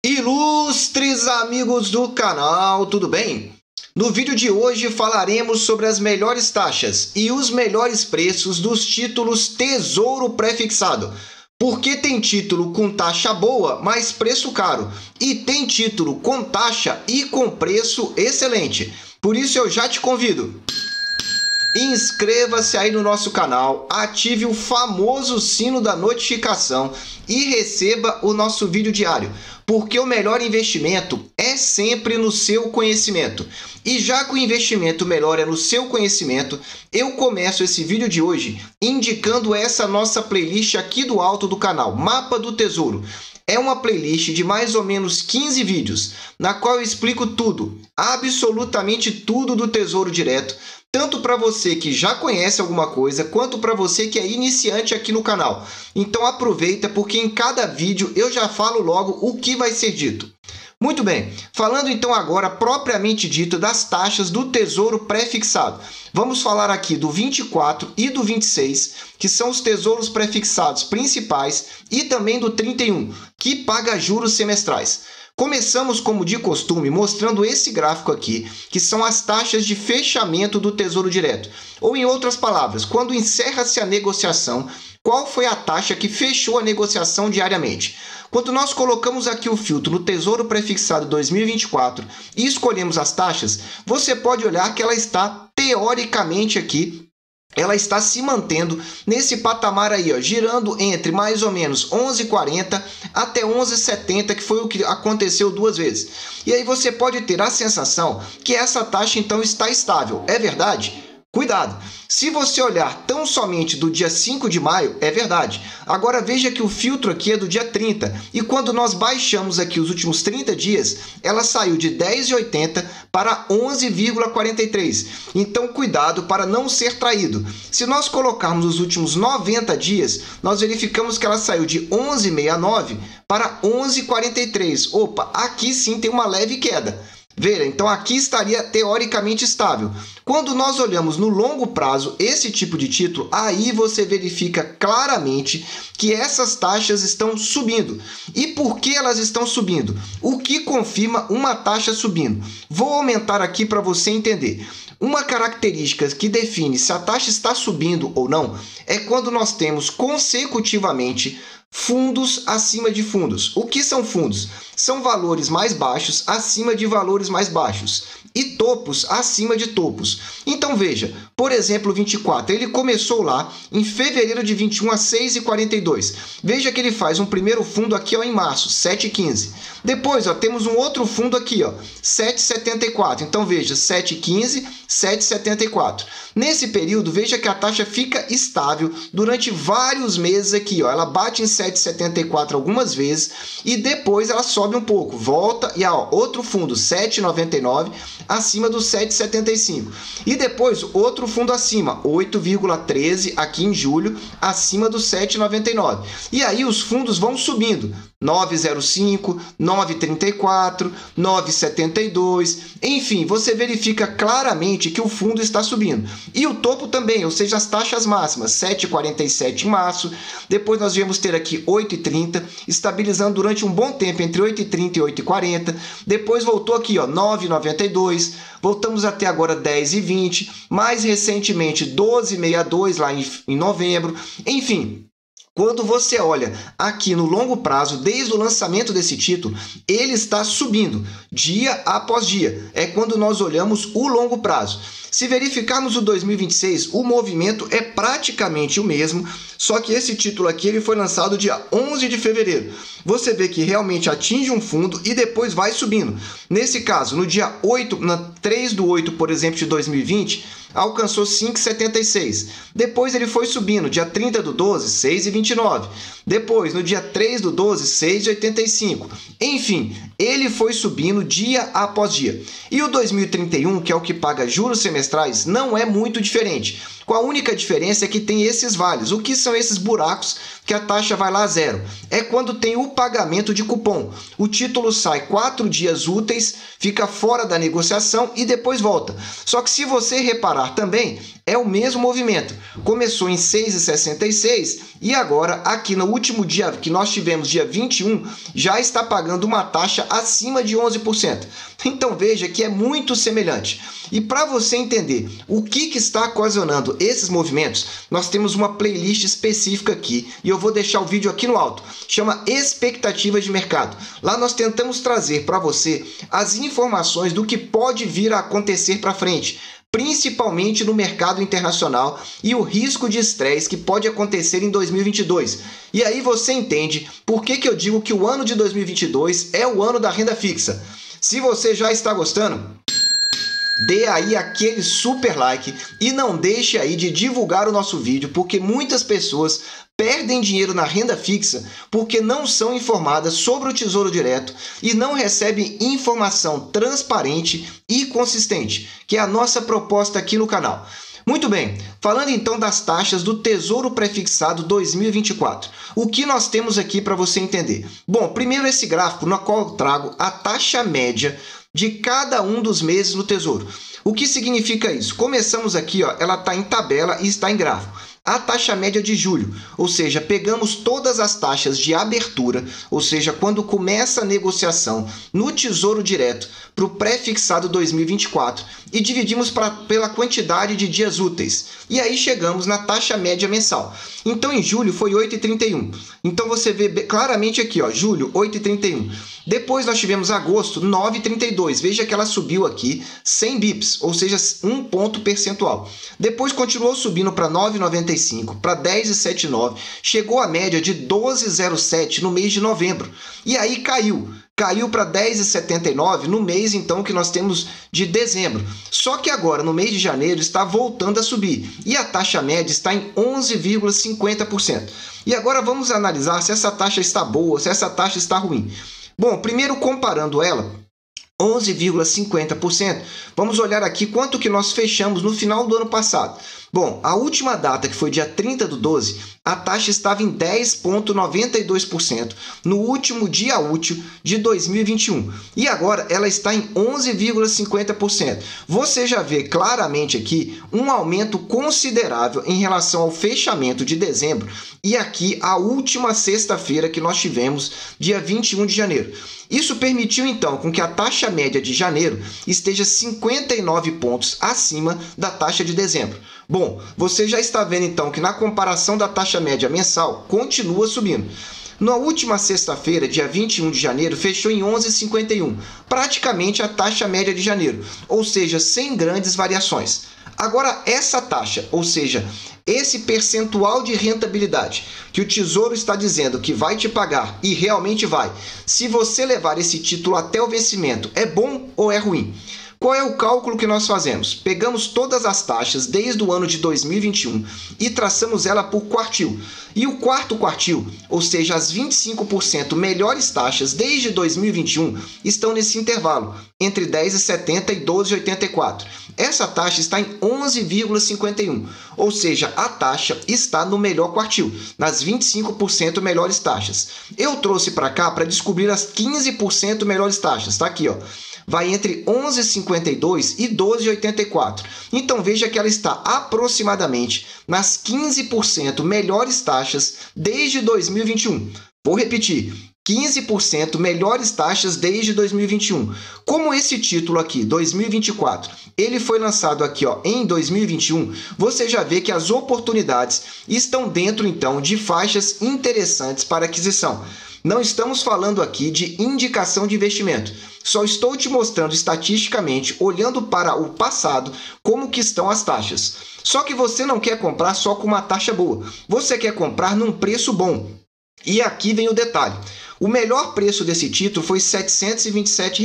Ilustres amigos do canal, tudo bem? No vídeo de hoje falaremos sobre as melhores taxas e os melhores preços dos títulos Tesouro Prefixado. Porque tem título com taxa boa, mas preço caro, e tem título com taxa e com preço excelente. Por isso eu já te convido. Inscreva-se aí no nosso canal, ative o famoso sino da notificação e receba o nosso vídeo diário, porque o melhor investimento é sempre no seu conhecimento. E já que o investimento melhor é no seu conhecimento, eu começo esse vídeo de hoje indicando essa nossa playlist aqui do alto do canal, Mapa do Tesouro. É uma playlist de mais ou menos 15 vídeos, na qual eu explico tudo, absolutamente tudo do Tesouro Direto, tanto para você que já conhece alguma coisa, quanto para você que é iniciante aqui no canal. Então aproveita, porque em cada vídeo eu já falo logo o que vai ser dito. Muito bem, falando então agora propriamente dito das taxas do Tesouro Prefixado. Vamos falar aqui do 24 e do 26, que são os tesouros prefixados principais, e também do 31, que paga juros semestrais. Começamos, como de costume, mostrando esse gráfico aqui, que são as taxas de fechamento do Tesouro Direto. Ou, em outras palavras, quando encerra-se a negociação, qual foi a taxa que fechou a negociação diariamente? Quando nós colocamos aqui o filtro no Tesouro Prefixado 2024 e escolhemos as taxas, você pode olhar que ela está teoricamente aqui. Ela está se mantendo nesse patamar aí, ó, girando entre mais ou menos 11,40 até 11,70, que foi o que aconteceu duas vezes. E aí você pode ter a sensação que essa taxa então está estável. É verdade? Cuidado! Se você olhar tão somente do dia 5 de maio, é verdade. Agora veja que o filtro aqui é do dia 30, e quando nós baixamos aqui os últimos 30 dias, ela saiu de 10,80 para 11,43. Então cuidado para não ser traído. Se nós colocarmos os últimos 90 dias, nós verificamos que ela saiu de 11,69 para 11,43. Opa, aqui sim tem uma leve queda. Veja, então aqui estaria teoricamente estável. Quando nós olhamos no longo prazo esse tipo de título, aí você verifica claramente que essas taxas estão subindo. E por que elas estão subindo? O que confirma uma taxa subindo? Vou aumentar aqui para você entender. Uma característica que define se a taxa está subindo ou não é quando nós temos consecutivamente fundos acima de fundos. O que são fundos? São valores mais baixos acima de valores mais baixos e topos acima de topos. Então veja, por exemplo, o 24, ele começou lá em fevereiro de 21 a 6,42. Veja que ele faz um primeiro fundo aqui ó, em março, 7,15. Depois ó, temos um outro fundo aqui, ó, 7,74. Então veja, 7,15, 7,74. Nesse período, veja que a taxa fica estável durante vários meses aqui, ó. Ela bate em 7,74 algumas vezes e depois ela sobe um pouco, volta e ó, outro fundo 7,99 acima do 7,75. E depois outro fundo acima, 8,13 aqui em julho, acima do 7,99. E aí os fundos vão subindo. 9,05, 9,34, 9,72, enfim, você verifica claramente que o fundo está subindo. E o topo também, ou seja, as taxas máximas, 7,47 em março, depois nós viemos ter aqui 8,30, estabilizando durante um bom tempo entre 8,30 e 8,40, depois voltou aqui, ó, 9,92, voltamos até agora 10,20, mais recentemente 12,62 lá em novembro, enfim. Quando você olha aqui no longo prazo, desde o lançamento desse título, ele está subindo dia após dia. É quando nós olhamos o longo prazo. Se verificarmos o 2026, o movimento é praticamente o mesmo, só que esse título aqui ele foi lançado dia 11 de fevereiro. Você vê que realmente atinge um fundo e depois vai subindo. Nesse caso, no dia 8, na 3/8, por exemplo, de 2020, alcançou 5,76. Depois ele foi subindo, dia 30/12, 6,29. Depois, no dia 3/12, 6,85. Enfim, ele foi subindo dia após dia. E o 2031, que é o que paga juros semestrais, não é muito diferente. com a única diferença é que tem esses vales. O que são esses buracos que a taxa vai lá a zero? É quando tem o pagamento de cupom. O título sai 4 dias úteis, fica fora da negociação e depois volta. Só que se você reparar também, é o mesmo movimento. Começou em 6,66 e agora aqui no último dia que nós tivemos, dia 21, já está pagando uma taxa acima de 11%. Então veja que é muito semelhante. E para você entender o que está ocasionando esses movimentos, nós temos uma playlist específica aqui e eu vou deixar o vídeo aqui no alto. Chama Expectativas de Mercado. Lá nós tentamos trazer para você as informações do que pode vir a acontecer para frente, principalmente no mercado internacional e o risco de estresse que pode acontecer em 2022. E aí você entende por que eu digo que o ano de 2022 é o ano da renda fixa. Se você já está gostando, dê aí aquele super like e não deixe aí de divulgar o nosso vídeo, porque muitas pessoas perdem dinheiro na renda fixa porque não são informadas sobre o Tesouro Direto e não recebem informação transparente e consistente, que é a nossa proposta aqui no canal. Muito bem, falando então das taxas do Tesouro Prefixado 2024. O que nós temos aqui para você entender? Bom, primeiro esse gráfico no qual eu trago a taxa média de cada um dos meses no Tesouro. O que significa isso? Começamos aqui, ó, ela está em tabela e está em gráfico. A taxa média de julho, ou seja, pegamos todas as taxas de abertura, ou seja, quando começa a negociação no Tesouro Direto para o pré-fixado 2024 e dividimos pela quantidade de dias úteis. E aí chegamos na taxa média mensal. Então, em julho foi 8,31. Então, você vê claramente aqui, ó, julho, 8,31. Depois nós tivemos agosto, 9,32. Veja que ela subiu aqui 100 bips, ou seja, 1 ponto percentual. Depois continuou subindo para 9,95, para 10,79. Chegou a média de 12,07 no mês de novembro. E aí caiu. Caiu para 10,79 no mês, então, que nós temos de dezembro. Só que agora, no mês de janeiro, está voltando a subir. E a taxa média está em 11,50%. E agora vamos analisar se essa taxa está boa, se essa taxa está ruim. Bom, primeiro comparando ela, 11,50%, vamos olhar aqui quanto que nós fechamos no final do ano passado. Bom, a última data, que foi dia 30/12, a taxa estava em 10,92% no último dia útil de 2021. E agora ela está em 11,50%. Você já vê claramente aqui um aumento considerável em relação ao fechamento de dezembro e aqui a última sexta-feira que nós tivemos, dia 21 de janeiro. Isso permitiu, então, com que a taxa média de janeiro esteja 59 pontos acima da taxa de dezembro. Bom, você já está vendo, então, que na comparação da taxa média mensal, continua subindo. Na última sexta-feira, dia 21 de janeiro, fechou em 11,51, praticamente a taxa média de janeiro, ou seja, sem grandes variações. Agora, essa taxa, ou seja, esse percentual de rentabilidade que o Tesouro está dizendo que vai te pagar, e realmente vai, se você levar esse título até o vencimento, é bom ou é ruim? Qual é o cálculo que nós fazemos? Pegamos todas as taxas desde o ano de 2021 e traçamos ela por quartil. E o quarto quartil, ou seja, as 25% melhores taxas desde 2021, estão nesse intervalo, entre 10,70 e 12,84. Essa taxa está em 11,51, ou seja, a taxa está no melhor quartil, nas 25% melhores taxas. Eu trouxe para cá para descobrir as 15% melhores taxas, está aqui, ó. Vai entre 11,52 e 12,84. Então veja que ela está aproximadamente nas 15% melhores taxas desde 2021. Vou repetir, 15% melhores taxas desde 2021. Como esse título aqui, 2024, ele foi lançado aqui, ó, em 2021, você já vê que as oportunidades estão dentro, então, de faixas interessantes para aquisição. Não estamos falando aqui de indicação de investimento. Só estou te mostrando estatisticamente, olhando para o passado, como que estão as taxas. Só que você não quer comprar só com uma taxa boa. Você quer comprar num preço bom. E aqui vem o detalhe. O melhor preço desse título foi R$ 727.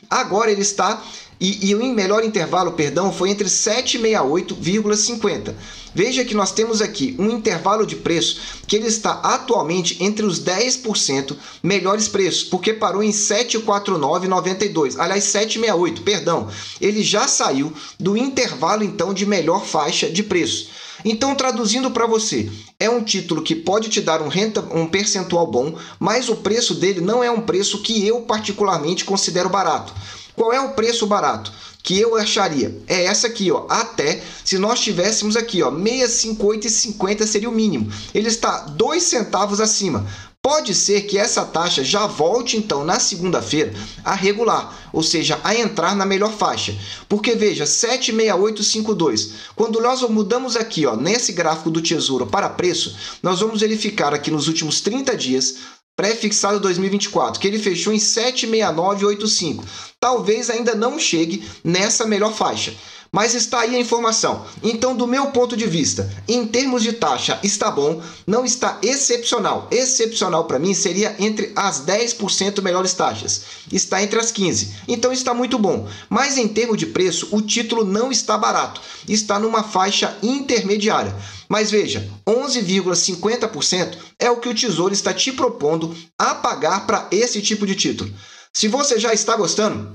Agora ele está... E o melhor intervalo, perdão, foi entre 768,50. Veja que nós temos aqui um intervalo de preço que ele está atualmente entre os 10% melhores preços, porque parou em 749,92. Aliás, 768, perdão. Ele já saiu do intervalo, então, de melhor faixa de preço. Então, traduzindo para você, é um título que pode te dar um percentual bom, mas o preço dele não é um preço que eu particularmente considero barato. Qual é o preço barato que eu acharia? É essa aqui, ó. Até se nós tivéssemos aqui, ó, 658,50 seria o mínimo. Ele está 2 centavos acima. Pode ser que essa taxa já volte, então, na segunda-feira a regular, ou seja, a entrar na melhor faixa. Porque, veja, 768,52. Quando nós mudamos aqui, ó, nesse gráfico do Tesouro para preço, nós vamos verificar aqui nos últimos 30 dias, pré-fixado 2024, que ele fechou em 769,85. Talvez ainda não chegue nessa melhor faixa. Mas está aí a informação. Então, do meu ponto de vista, em termos de taxa, está bom, não está excepcional. Excepcional para mim seria entre as 10% melhores taxas. Está entre as 15%. Então, está muito bom. Mas em termos de preço, o título não está barato. Está numa faixa intermediária. Mas veja, 11,50% é o que o Tesouro está te propondo a pagar para esse tipo de título. Se você já está gostando,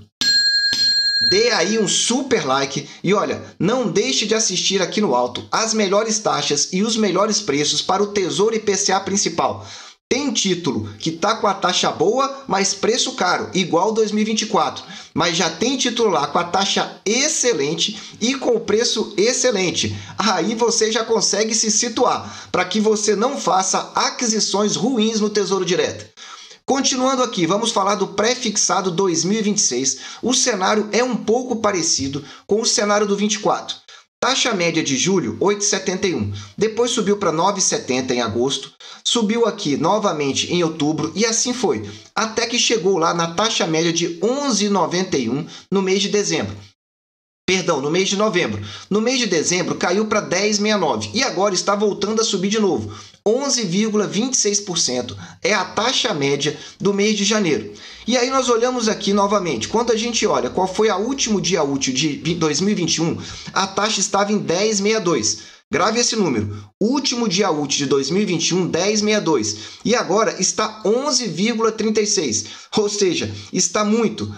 dê aí um super like e olha, não deixe de assistir aqui no alto as melhores taxas e os melhores preços para o Tesouro IPCA principal. Tem título que está com a taxa boa, mas preço caro, igual 2024. Mas já tem título lá com a taxa excelente e com o preço excelente. Aí você já consegue se situar para que você não faça aquisições ruins no Tesouro Direto. Continuando aqui, vamos falar do pré-fixado 2026. O cenário é um pouco parecido com o cenário do 24. Taxa média de julho, 8,71. Depois subiu para 9,70 em agosto. Subiu aqui novamente em outubro e assim foi. Até que chegou lá na taxa média de 11,91 no mês de dezembro. Perdão, no mês de novembro. No mês de dezembro caiu para 10,69 e agora está voltando a subir de novo. 11,26% é a taxa média do mês de janeiro. E aí nós olhamos aqui novamente, quando a gente olha qual foi o último dia útil de 2021, a taxa estava em 10,62. Grave esse número, último dia útil de 2021, 10,62. E agora está 11,36. Ou seja, está muito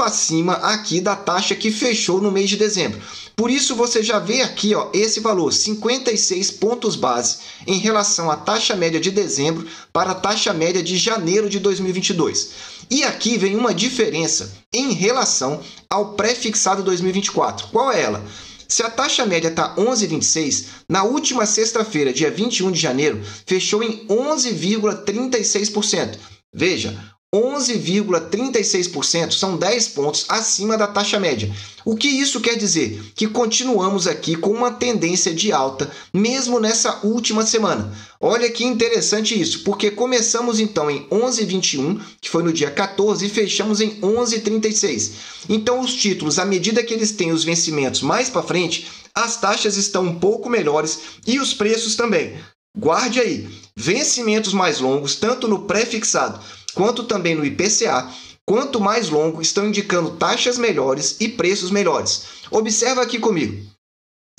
acima aqui da taxa que fechou no mês de dezembro. Por isso você já vê aqui, ó, esse valor, 56 pontos base em relação à taxa média de dezembro para a taxa média de janeiro de 2022. E aqui vem uma diferença em relação ao pré-fixado 2024. Qual é ela? Se a taxa média está 11,26, na última sexta-feira, dia 21 de janeiro, fechou em 11,36%. Veja, 11,36% são 10 pontos acima da taxa média. O que isso quer dizer? Que continuamos aqui com uma tendência de alta, mesmo nessa última semana. Olha que interessante isso, porque começamos então em 11,21, que foi no dia 14, e fechamos em 11,36. Então os títulos, à medida que eles têm os vencimentos mais para frente, as taxas estão um pouco melhores e os preços também. Guarde aí, vencimentos mais longos, tanto no pré-fixado quanto também no IPCA, quanto mais longo, estão indicando taxas melhores e preços melhores. Observa aqui comigo.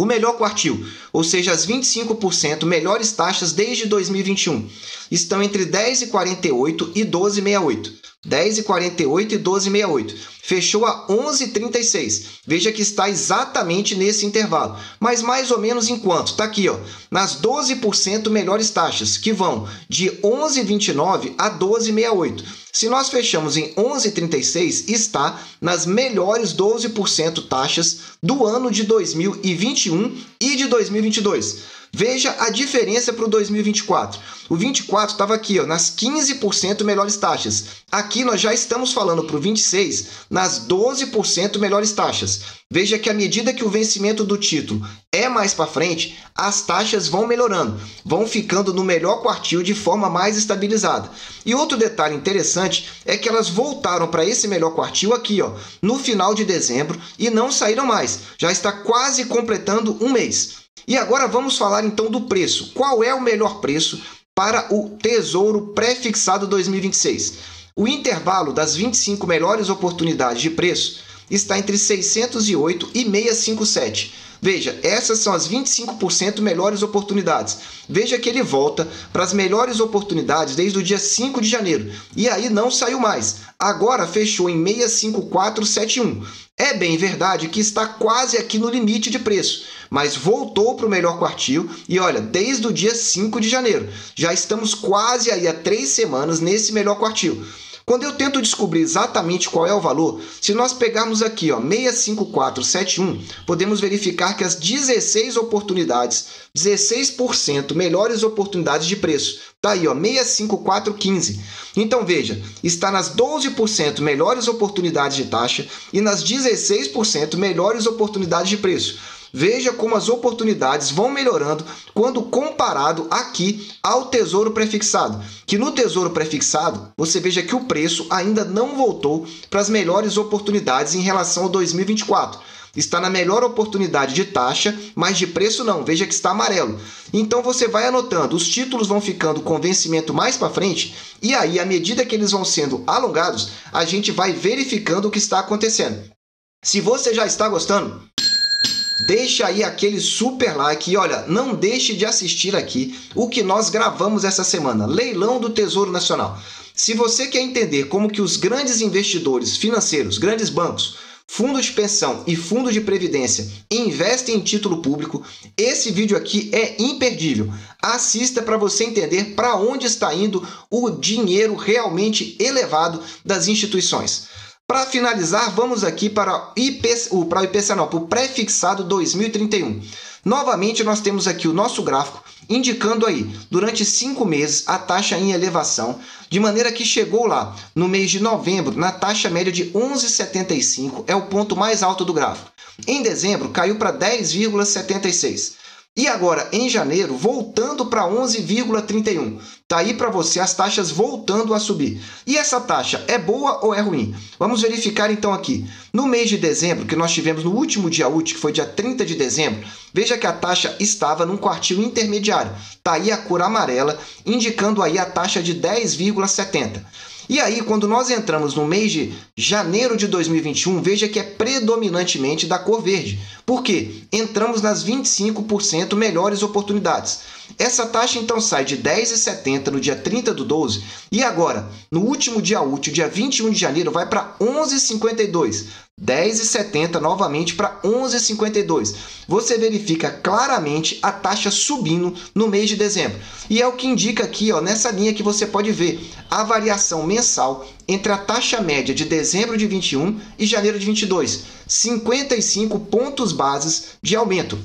O melhor quartil, ou seja, as 25% melhores taxas desde 2021, estão entre 10,48 e 12,68. 10,48 e 12,68. Fechou a 11,36. Veja que está exatamente nesse intervalo. Mas mais ou menos em quanto? Está aqui, ó, nas 12% melhores taxas, que vão de 11,29 a 12,68. Se nós fechamos em 11,36, está nas melhores 12% taxas do ano de 2021 e de 2022. Veja a diferença para o 2024. O 24 estava aqui, ó, nas 15% melhores taxas. Aqui nós já estamos falando para o 26 nas 12% melhores taxas. Veja que à medida que o vencimento do título é mais para frente, as taxas vão melhorando, vão ficando no melhor quartil de forma mais estabilizada. E outro detalhe interessante é que elas voltaram para esse melhor quartil aqui, ó, no final de dezembro e não saíram mais. Já está quase completando um mês. E agora vamos falar então do preço. Qual é o melhor preço para o Tesouro Pré-fixado 2026. O intervalo das 25 melhores oportunidades de preço está entre 608 e 657. Veja, essas são as 25% melhores oportunidades. Veja que ele volta para as melhores oportunidades desde o dia 5 de janeiro. E aí não saiu mais. Agora fechou em 65471. É bem verdade que está quase aqui no limite de preço, mas voltou para o melhor quartil e olha, desde o dia 5 de janeiro. Já estamos quase aí há 3 semanas nesse melhor quartil. Quando eu tento descobrir exatamente qual é o valor, se nós pegarmos aqui, ó, 65471, podemos verificar que as 16 oportunidades, 16% melhores oportunidades de preço. Tá aí, ó, 65415. Então veja, está nas 12% melhores oportunidades de taxa e nas 16% melhores oportunidades de preço. Veja como as oportunidades vão melhorando quando comparado aqui ao Tesouro Prefixado. Que no Tesouro Prefixado, você veja que o preço ainda não voltou para as melhores oportunidades em relação ao 2024. Está na melhor oportunidade de taxa, mas de preço não. Veja que está amarelo. Então você vai anotando, os títulos vão ficando com vencimento mais para frente e aí, à medida que eles vão sendo alongados, a gente vai verificando o que está acontecendo. Se você já está gostando, deixa aí aquele super like e olha, não deixe de assistir aqui o que nós gravamos essa semana, Leilão do Tesouro Nacional. Se você quer entender como que os grandes investidores financeiros, grandes bancos, fundos de pensão e fundos de previdência investem em título público, esse vídeo aqui é imperdível. Assista para você entender para onde está indo o dinheiro realmente elevado das instituições. Para finalizar, vamos aqui para o pré-fixado 2031. Novamente, nós temos aqui o nosso gráfico indicando aí, durante 5 meses, a taxa em elevação, de maneira que chegou lá, no mês de novembro, na taxa média de 11,75, é o ponto mais alto do gráfico. Em dezembro, caiu para 10,76. E agora, em janeiro, voltando para 11,31. Está aí para você as taxas voltando a subir. E essa taxa é boa ou é ruim? Vamos verificar então aqui. No mês de dezembro, que nós tivemos no último dia útil, que foi dia 30 de dezembro, veja que a taxa estava num quartil intermediário. Está aí a cor amarela, indicando aí a taxa de 10,70. E aí, quando nós entramos no mês de janeiro de 2021, veja que é predominantemente da cor verde. Por quê? Entramos nas 25% melhores oportunidades. Essa taxa, então, sai de 10,70 no dia 30/12 e agora, no último dia útil, dia 21 de janeiro, vai para 11,52. 10,70 novamente para 11,52. Você verifica claramente a taxa subindo no mês de dezembro. E é o que indica aqui, ó, nessa linha que você pode ver a variação mensal entre a taxa média de dezembro de 21 e janeiro de 22. 55 pontos bases de aumento.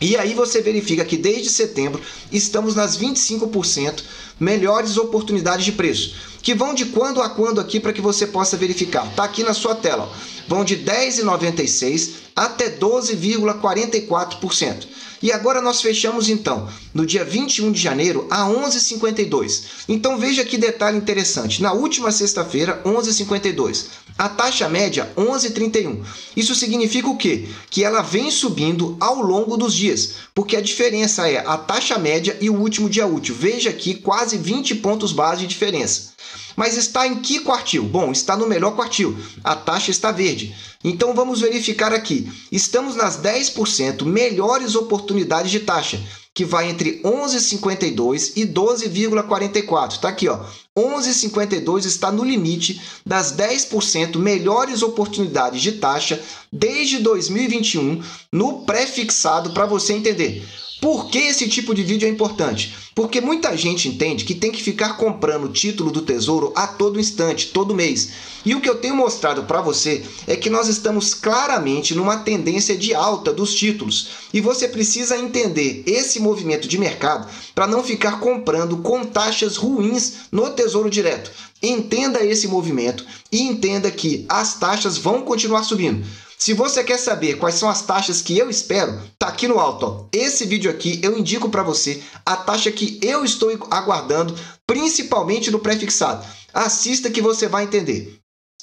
E aí você verifica que desde setembro estamos nas 25% melhores oportunidades de preço, que vão de quando a quando aqui para que você possa verificar. Está aqui na sua tela, ó. Vão de 10,96 até 12,44%. E agora nós fechamos então no dia 21 de janeiro a 11,52. Então veja que detalhe interessante. Na última sexta-feira, 11,52. A taxa média, 11,31. Isso significa o quê? Que ela vem subindo ao longo dos dias, porque a diferença é a taxa média e o último dia útil. Veja aqui, quase 20 pontos base de diferença. Mas está em que quartil? Bom, está no melhor quartil. A taxa está verde. Então vamos verificar aqui. Estamos nas 10% melhores oportunidades de taxa, que vai entre 11,52 e 12,44. Está aqui, ó. 11,52 está no limite das 10% melhores oportunidades de taxa desde 2021 no pré-fixado, para você entender. Por que esse tipo de vídeo é importante? Porque muita gente entende que tem que ficar comprando o título do Tesouro a todo instante, todo mês. E o que eu tenho mostrado para você é que nós estamos claramente numa tendência de alta dos títulos. E você precisa entender esse movimento de mercado para não ficar comprando com taxas ruins no Tesouro Direto. Entenda esse movimento e entenda que as taxas vão continuar subindo. Se você quer saber quais são as taxas que eu espero, tá aqui no alto, ó. Esse vídeo aqui eu indico para você a taxa que eu estou aguardando, principalmente no pré-fixado. Assista que você vai entender.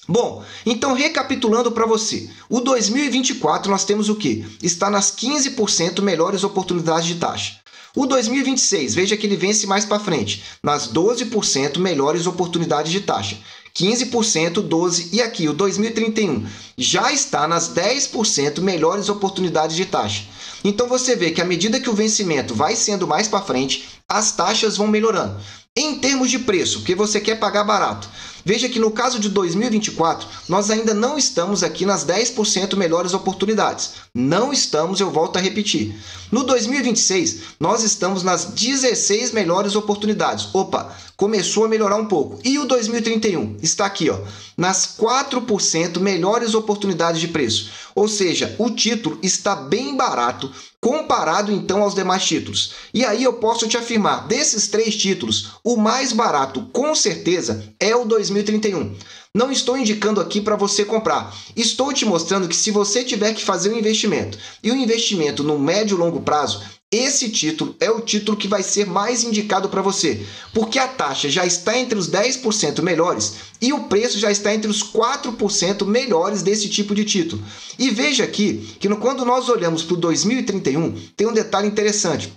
Bom, então recapitulando para você, o 2024 nós temos o quê? Está nas 15% melhores oportunidades de taxa. O 2026, veja que ele vence mais para frente, nas 12% melhores oportunidades de taxa. 15%, 12%, e aqui o 2031 já está nas 10% melhores oportunidades de taxa. Então você vê que à medida que o vencimento vai sendo mais para frente, as taxas vão melhorando. Em termos de preço, porque você quer pagar barato, veja que no caso de 2024, nós ainda não estamos aqui nas 10% melhores oportunidades. Não estamos, eu volto a repetir. No 2026, nós estamos nas 16 melhores oportunidades. Opa, começou a melhorar um pouco. E o 2031 está aqui, ó, nas 4% melhores oportunidades de preço. Ou seja, o título está bem barato comparado então aos demais títulos. E aí eu posso te afirmar, desses 3 títulos, o mais barato com certeza é o 2031. Não estou indicando aqui para você comprar. Estou te mostrando que se você tiver que fazer um investimento, e um investimento no médio e longo prazo, esse título é o título que vai ser mais indicado para você, porque a taxa já está entre os 10% melhores e o preço já está entre os 4% melhores desse tipo de título. E veja aqui que quando nós olhamos para o 2031, tem um detalhe interessante.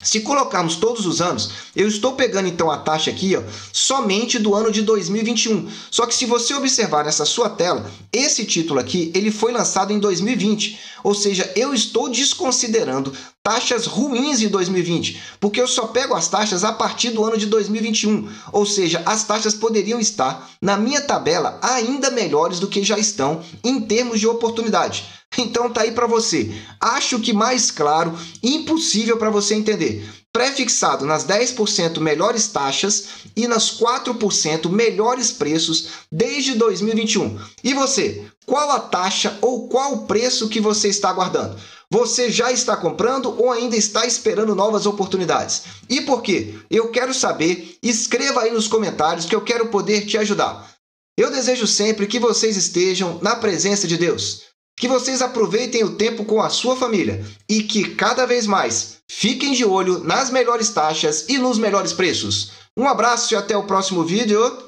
Se colocarmos todos os anos, eu estou pegando então a taxa aqui, ó, somente do ano de 2021. Só que se você observar nessa sua tela, esse título aqui, ele foi lançado em 2020. Ou seja, eu estou desconsiderando taxas ruins de 2020, porque eu só pego as taxas a partir do ano de 2021. Ou seja, as taxas poderiam estar na minha tabela ainda melhores do que já estão em termos de oportunidade. Então tá aí para você. Acho que mais claro, impossível para você entender. Prefixado nas 10% melhores taxas e nas 4% melhores preços desde 2021. E você, qual a taxa ou qual o preço que você está aguardando? Você já está comprando ou ainda está esperando novas oportunidades? E por quê? Eu quero saber. Escreva aí nos comentários que eu quero poder te ajudar. Eu desejo sempre que vocês estejam na presença de Deus. Que vocês aproveitem o tempo com a sua família e que cada vez mais fiquem de olho nas melhores taxas e nos melhores preços. Um abraço e até o próximo vídeo.